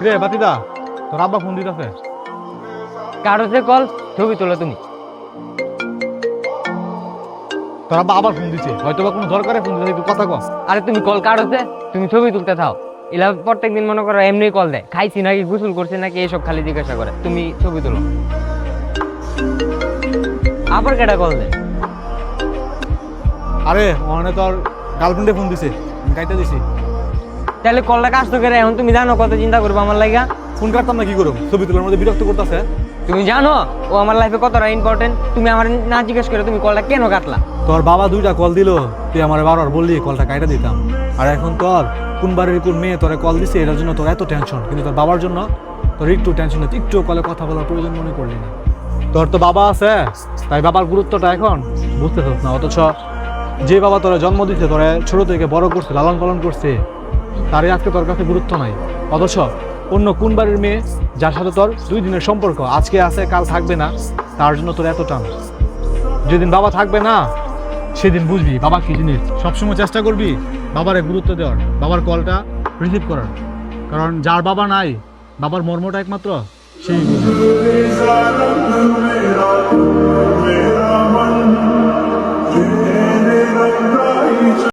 রে বাতিদা, তোর আব্বা ফোন দিতেছে। কারো যে কল, ছবি তোলো তুমি। তোর আব্বা আবার ফোন দিছে, হয়তো বা কোনো দরকারে ফোন দিছে, একটু কথা কর। আরে তুমি কল কারোছে, তুমি ছবি তুলতে থাও। এলা প্রত্যেকদিন মনে করো এমনি কল দেয়, খাইছি নাকি গোসল করছি নাকি এসব খালি জিজ্ঞাসা করে, তুমি ছবি তুলো। আবার কেটা কল দেয়? আরে ওখানে তোর গার্লফ্রেন্ডে ফোন দিছে, আমি কাইটা দিছি। তাহলে কলটা কাজটা করে, এখন তুমি জানো কত চিন্তা করবো আমার লাগা। ফোন কাটতাম না কি করব, ছবি তোলার মধ্যে বিরক্ত করতেছে। তুমি জানো ও আমার লাইফে কতটা ইম্পর্টেন্ট, তুমি আমার না জিজ্ঞেস করে তুমি কলটা কেন কাটলা? তোর বাবা দুইটা কল দিল, তুই আমার বারবার বললি কলটা কাইটা দিতাম। আর এখন তোর কোন বাড়ির কোন মেয়ে তোরে কল দিছে, এটার জন্য তোর এত টেনশন, কিন্তু তোর বাবার জন্য তোর একটু টেনশন নেই, একটু কলে কথা বলার প্রয়োজন মনে করলি না। তোর তো বাবা আছে, তাই বাবার গুরুত্বটা এখন বুঝতেছিস না। অথচ যে বাবা তোরা জন্ম দিচ্ছে, তোরা ছোট থেকে বড় করছে, লালন পালন করছে, তারই আজকে তোর কাছে গুরুত্ব নাই। অথচ অন্য কোন বাড়ির মেয়ে যার সাথে তোর 2 দিনের সম্পর্ক, আজকে আছে কাল থাকবে না, তার জন্য তোর এত টান। যেদিন বাবা থাকবে না সেদিন বুঝবি বাবা কি জিনিস। সবসময় চেষ্টা করবি বাবারে গুরুত্ব দেওয়ার, বাবার কলটা রিসিভ করার, কারণ যার বাবা নাই, বাবার মর্মটা একমাত্র সেই বুঝবে।